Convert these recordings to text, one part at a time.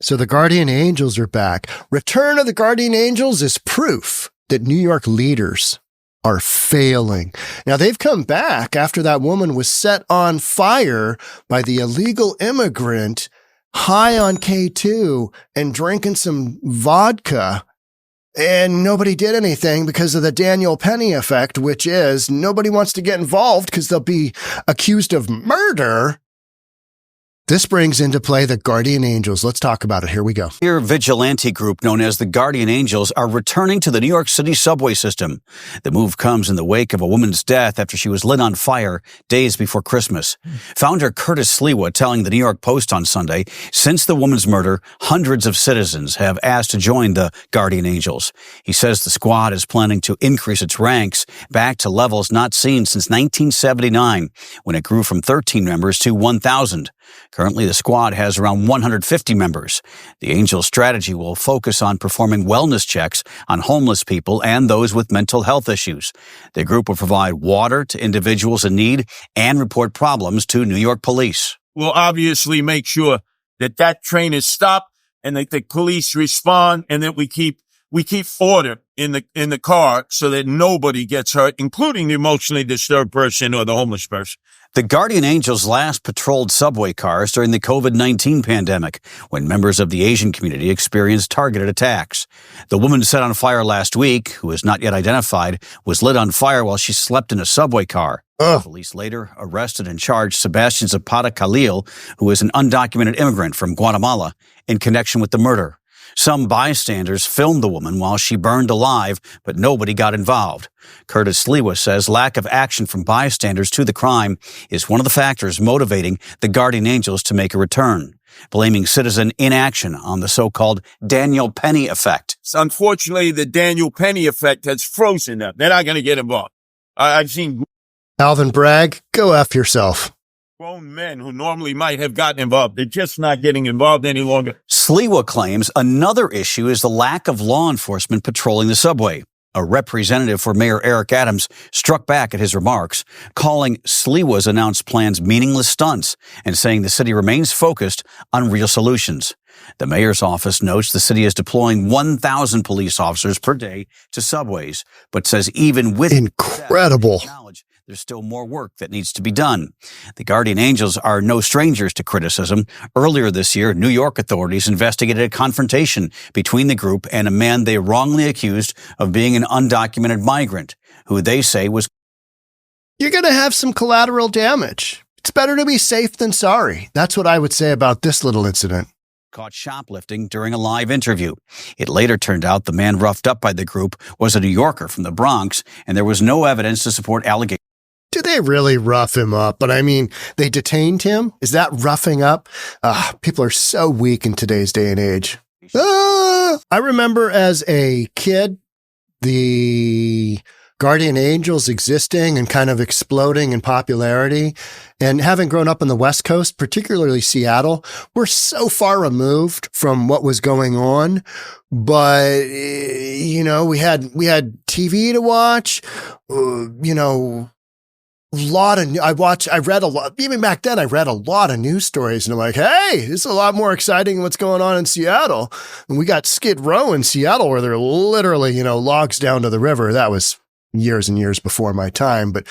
So the guardian angels are back. Return of the guardian angels is proof that New York leaders are failing. Now, they've come back after that woman was set on fire by the illegal immigrant high on K2 and drinking some vodka. And nobody did anything because of the Daniel Penny effect, which is nobody wants to get involved because they'll be accused of murder. This brings into play the Guardian Angels. Let's talk about it. Here we go. Here, Vigilante group known as the Guardian Angels are returning to the New York City subway system. The move comes in the wake of a woman's death after she was lit on fire days before Christmas. Founder Curtis Sliwa telling the New York Post on Sunday, since the woman's murder, hundreds of citizens have asked to join the Guardian Angels. He says the squad is planning to increase its ranks back to levels not seen since 1979, when it grew from 13 members to 1,000. Currently, the squad has around 150 members. The Angels' strategy will focus on performing wellness checks on homeless people and those with mental health issues. The group will provide water to individuals in need and report problems to New York police. We'll obviously make sure that train is stopped and that the police respond, and that we keep order in the car so that nobody gets hurt, including the emotionally disturbed person or the homeless person. The Guardian Angels last patrolled subway cars during the COVID-19 pandemic, when members of the Asian community experienced targeted attacks. The woman set on fire last week, who is not yet identified, was lit on fire while she slept in a subway car. Police later arrested and charged Sebastian Zapata Khalil, who is an undocumented immigrant from Guatemala, in connection with the murder. Some bystanders filmed the woman while she burned alive, but nobody got involved. Curtis Sliwa says lack of action from bystanders to the crime is one of the factors motivating the Guardian Angels to make a return, blaming citizen inaction on the so-called Daniel Penny effect. Unfortunately, the Daniel Penny effect has frozen them. They're not going to get involved. I've seen Alvin Bragg, go F yourself. Grown men who normally might have gotten involved. They're just not getting involved any longer. Sliwa claims another issue is the lack of law enforcement patrolling the subway. A representative for Mayor Eric Adams struck back at his remarks, calling Sliwa's announced plans meaningless stunts and saying the city remains focused on real solutions. The mayor's office notes the city is deploying 1,000 police officers per day to subways, but says even with incredible knowledge, there's still more work that needs to be done. The Guardian Angels are no strangers to criticism. Earlier this year, New York authorities investigated a confrontation between the group and a man they wrongly accused of being an undocumented migrant, who they say was... You're going to have some collateral damage. It's better to be safe than sorry. That's what I would say about this little incident. Caught shoplifting during a live interview. It later turned out the man roughed up by the group was a New Yorker from the Bronx, and there was no evidence to support allegations. Did they really rough him up? But I mean, they detained him. Is that roughing up? People are so weak in today's day and age. I remember as a kid, the Guardian Angels existing and kind of exploding in popularity. And having grown up on the West Coast, particularly Seattle, we're so far removed from what was going on. But, you know, we had TV to watch, I read a lot, even back then, I read a lot of news stories and I'm like, hey, this is a lot more exciting than what's going on in Seattle. And we got Skid Row in Seattle where they're literally, logs down to the river. That was years and years before my time. But,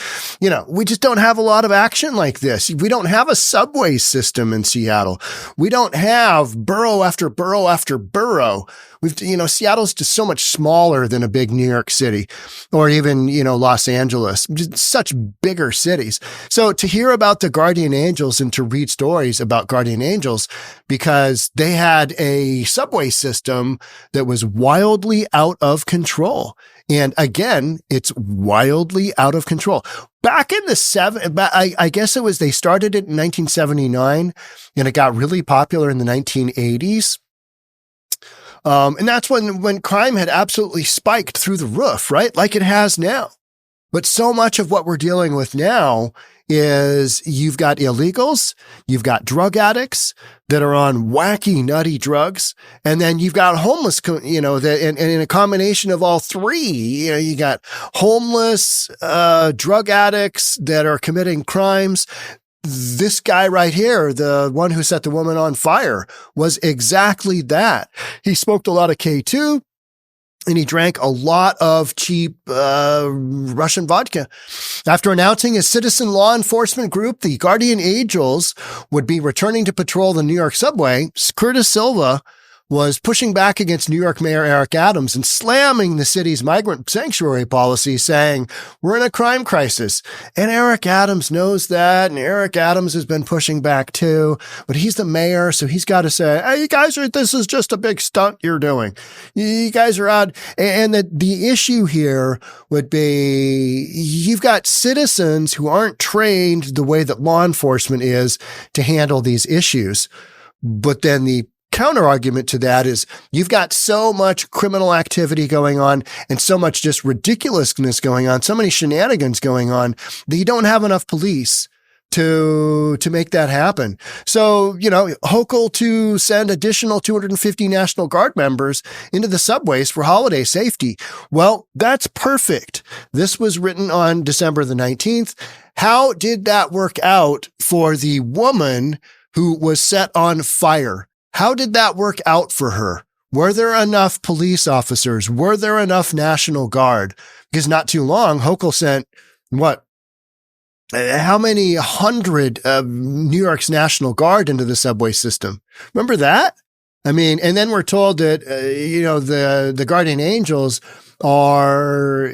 we just don't have a lot of action like this. We don't have a subway system in Seattle. We don't have borough after borough after borough. Seattle's just so much smaller than a big New York City or even, Los Angeles, just such bigger cities. So to hear about the Guardian Angels and to read stories about Guardian Angels, because they had a subway system that was wildly out of control. And again, it's wildly out of control. Back in the I guess they started it in 1979 and it got really popular in the 1980s. And that's when crime had absolutely spiked through the roof, right? Like it has now. But so much of what we're dealing with now is you've got illegals, you've got drug addicts that are on wacky, nutty drugs, and then you've got homeless, and in a combination of all three, you got homeless, drug addicts that are committing crimes. this guy right here, the one who set the woman on fire, was exactly that. He smoked a lot of K2. And he drank a lot of cheap Russian vodka. After announcing his citizen law enforcement group, the Guardian Angels, would be returning to patrol the New York subway, Curtis Sliwa was pushing back against New York Mayor Eric Adams and slamming the city's migrant sanctuary policy, saying, we're in a crime crisis. And Eric Adams knows that, and Eric Adams has been pushing back too, but he's the mayor, so he's got to say, hey, you guys, this is just a big stunt you're doing. You guys are out. And the issue here would be, you've got citizens who aren't trained the way that law enforcement is to handle these issues. But then the counter argument to that is you've got so much criminal activity going on and so much just ridiculousness going on, so many shenanigans going on that you don't have enough police to make that happen. So, Hochul to send additional 250 National Guard members into the subways for holiday safety. Well, that's perfect. This was written on December the 19th. How did that work out for the woman who was set on fire? How did that work out for her? Were there enough police officers? Were there enough National Guard? Because not too long, Hochul sent, how many hundred of New York's National Guard into the subway system? Remember that? I mean, and then we're told that, the Guardian Angels are,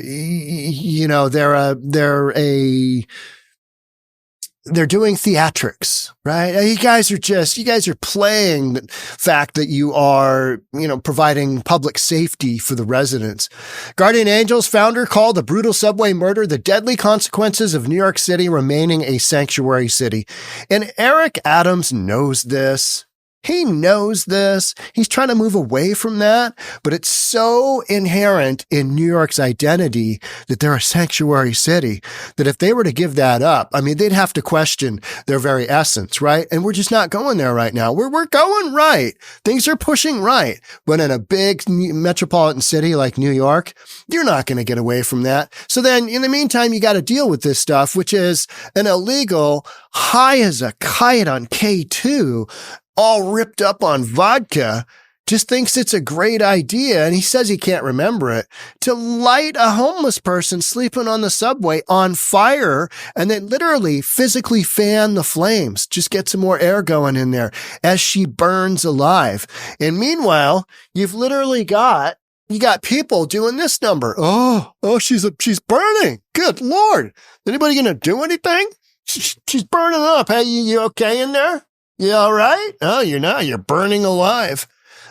they're doing theatrics, right? You guys are playing the fact that you are, providing public safety for the residents. Guardian Angels founder called the brutal subway murder the deadly consequences of New York City remaining a sanctuary city. And Eric Adams knows this. He knows this. He's trying to move away from that, but it's so inherent in New York's identity that they're a sanctuary city that if they were to give that up, they'd have to question their very essence, right? And we're just not going there right now. We're going right. Things are pushing right. But in a big metropolitan city like New York, you're not going to get away from that. So then in the meantime, you got to deal with this stuff, which is an illegal high as a kite on K2, all ripped up on vodka, just thinks it's a great idea, and he says he can't remember it, to light a homeless person sleeping on the subway on fire and then literally physically fan the flames, just get some more air going in there as she burns alive. And meanwhile, you've literally got people doing this number. Oh, she's burning. Good Lord. Anybody going to do anything? She's burning up. Hey, you okay in there? You all right? Oh, you're not. You're burning alive.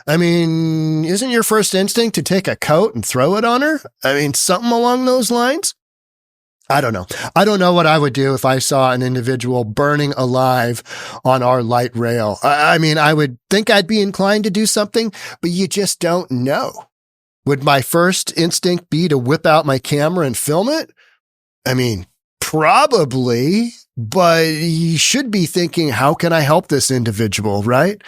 Isn't your first instinct to take a coat and throw it on her? Something along those lines? I don't know. I don't know what I would do if I saw an individual burning alive on our light rail. I would think I'd be inclined to do something, but you just don't know. Would my first instinct be to whip out my camera and film it? Probably. But you should be thinking, how can I help this individual, right?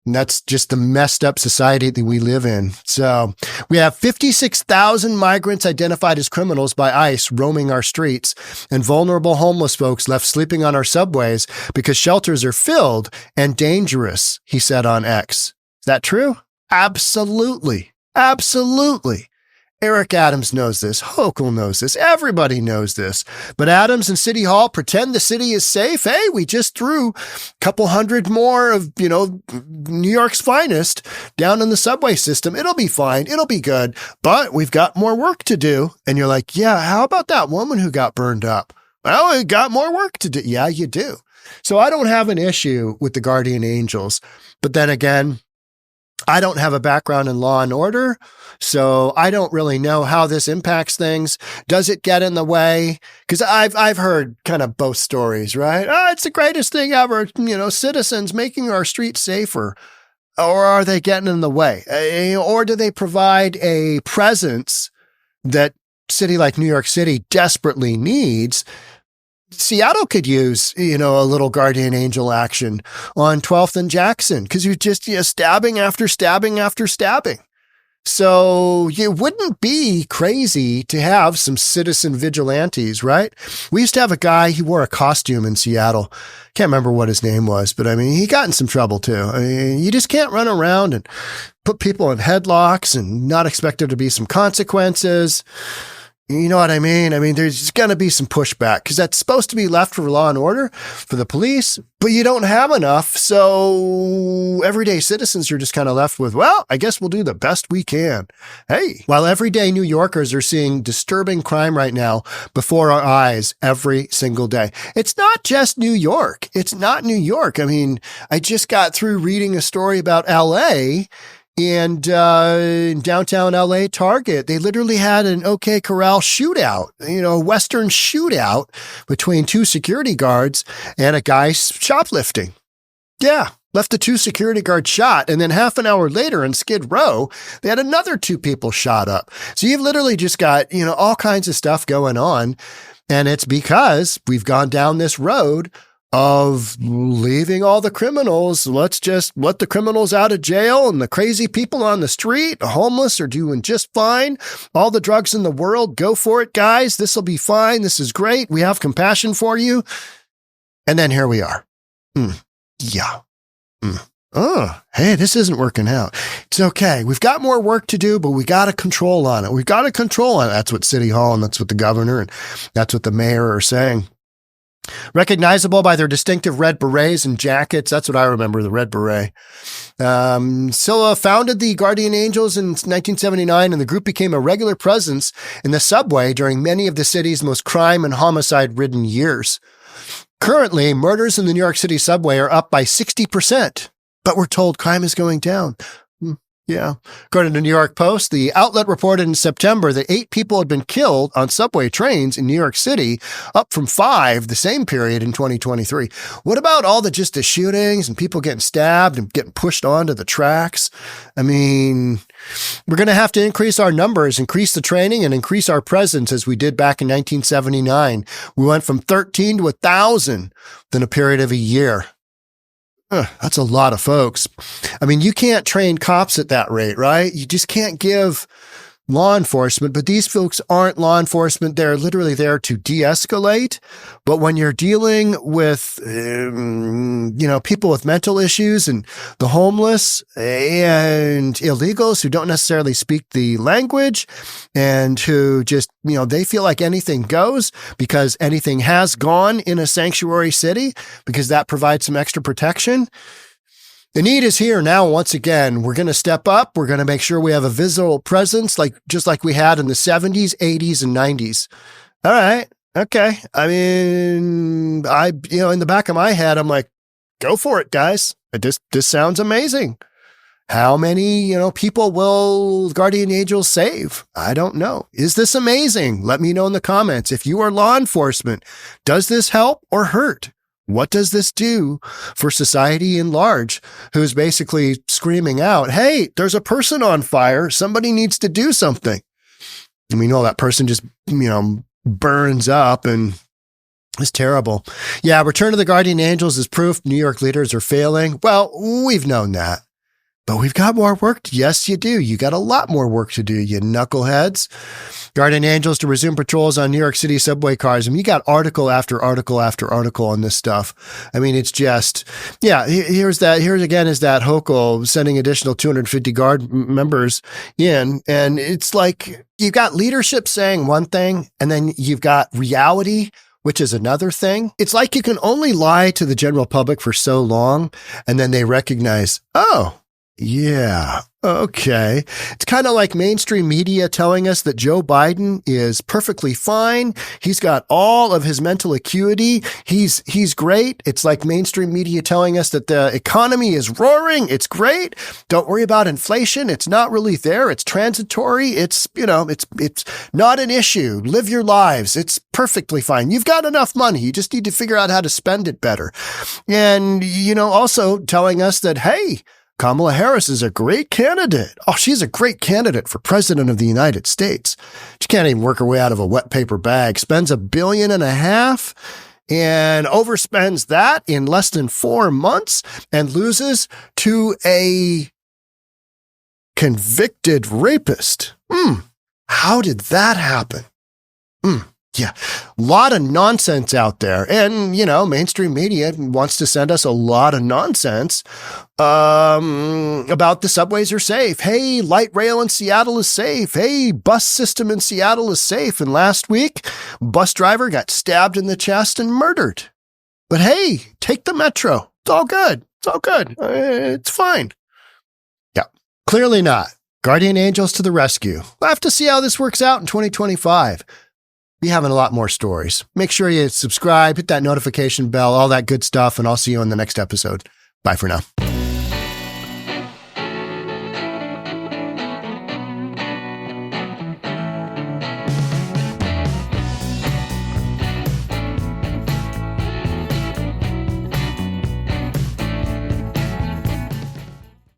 And that's just the messed up society that we live in. So we have 56,000 migrants identified as criminals by ICE roaming our streets and vulnerable homeless folks left sleeping on our subways because shelters are filled and dangerous, he said on X. Is that true? Absolutely. Absolutely. Eric Adams knows this. Hochul knows this. Everybody knows this. But Adams and City Hall pretend the city is safe. Hey, we just threw a couple hundred more of, New York's finest down in the subway system. It'll be fine. It'll be good. But we've got more work to do. And you're like, yeah, how about that woman who got burned up? Well, we got more work to do. Yeah, you do. So I don't have an issue with the Guardian Angels. But then again, I don't have a background in law and order, so I don't really know how this impacts things. Does it get in the way? Because I've heard kind of both stories, right? Oh, it's the greatest thing ever, citizens making our streets safer. Or are they getting in the way? Or do they provide a presence that a city like New York City desperately needs? Seattle could use, a little guardian angel action on 12th and Jackson because you're just stabbing after stabbing after stabbing. So it wouldn't be crazy to have some citizen vigilantes, right? We used to have a guy, he wore a costume in Seattle. Can't remember what his name was, but I mean, he got in some trouble too. I mean, you just can't run around and put people in headlocks and not expect there to be some consequences. You know what I mean? I mean, there's going to be some pushback because that's supposed to be left for law and order, for the police, but you don't have enough. So everyday citizens are just kind of left with, well, I guess we'll do the best we can. Hey, while everyday New Yorkers are seeing disturbing crime right now before our eyes every single day. It's not just New York. It's not New York. I mean, I just got through reading a story about LA. And in downtown LA Target, they literally had an OK Corral shootout, a Western shootout between two security guards and a guy shoplifting. Yeah, left the two security guards shot. And then half an hour later in Skid Row, they had another two people shot up. So you've literally just got, all kinds of stuff going on. And it's because we've gone down this road of leaving all the criminals. Let's just let the criminals out of jail, and the crazy people on the street, the homeless, are doing just fine. All the drugs in the world, go for it, guys. This will be fine. This is great. We have compassion for you. And then here we are. Oh, hey, this isn't working out. It's okay. We've got more work to do, but we got a control on it. We've got a control on it. That's what City Hall and that's what the governor and that's what the mayor are saying. Recognizable by their distinctive red berets and jackets. That's what I remember, the red beret. Sliwa founded the Guardian Angels in 1979, and the group became a regular presence in the subway during many of the city's most crime and homicide-ridden years. Currently, murders in the New York City subway are up by 60%, but we're told crime is going down. Yeah. According to the New York Post, the outlet reported in September that 8 people had been killed on subway trains in New York City, up from 5 the same period in 2023. What about all the shootings and people getting stabbed and getting pushed onto the tracks? I mean, we're going to have to increase our numbers, increase the training, and increase our presence as we did back in 1979. We went from 13 to 1,000 within a period of a year. That's a lot of folks. I mean, you can't train cops at that rate, right? You just can't give law enforcement, but these folks aren't law enforcement. They're literally there to de-escalate. But when you're dealing with, people with mental issues and the homeless and illegals who don't necessarily speak the language and who just, they feel like anything goes because anything has gone in a sanctuary city because that provides some extra protection. The need is here now. Once again, we're going to step up. We're going to make sure we have a visible presence, just like we had in the 70s, 80s, and 90s. All right. Okay. I mean, in the back of my head, I'm like, go for it, guys. This sounds amazing. How many, people will Guardian Angels save? I don't know. Is this amazing? Let me know in the comments. If you are law enforcement, does this help or hurt? What does this do for society in large who's basically screaming out, hey, there's a person on fire. Somebody needs to do something. And we know that person just, burns up and is terrible. Yeah, Return of the Guardian Angels is proof New York leaders are failing. Well, we've known that. But we've got more work. Yes, you do. You got a lot more work to do, you knuckleheads. Guardian Angels to resume patrols on New York City subway cars. I mean, you got article after article after article on this stuff. I mean, it's just, here's again is that Hochul sending additional 250 guard members in. And it's like you've got leadership saying one thing, and then you've got reality, which is another thing. It's like you can only lie to the general public for so long, and then they recognize, oh, yeah. Okay. It's kind of like mainstream media telling us that Joe Biden is perfectly fine. He's got all of his mental acuity. He's great. It's like mainstream media telling us that the economy is roaring. It's great. Don't worry about inflation. It's not really there. It's transitory. It's not an issue. Live your lives. It's perfectly fine. You've got enough money. You just need to figure out how to spend it better. And, also telling us that, hey, Kamala Harris is a great candidate. Oh, she's a great candidate for president of the United States. She can't even work her way out of a wet paper bag. Spends $1.5 billion and overspends that in less than 4 months and loses to a convicted rapist. How did that happen? Yeah, a lot of nonsense out there. And, mainstream media wants to send us a lot of nonsense about the subways are safe. Hey, light rail in Seattle is safe. Hey, bus system in Seattle is safe. And last week, bus driver got stabbed in the chest and murdered. But hey, take the metro. It's all good. It's all good. It's fine. Yeah, clearly not. Guardian angels to the rescue. We'll have to see how this works out in 2025. Be having a lot more stories. Make sure you subscribe, hit that notification bell, all that good stuff, and I'll see you in the next episode. Bye for now.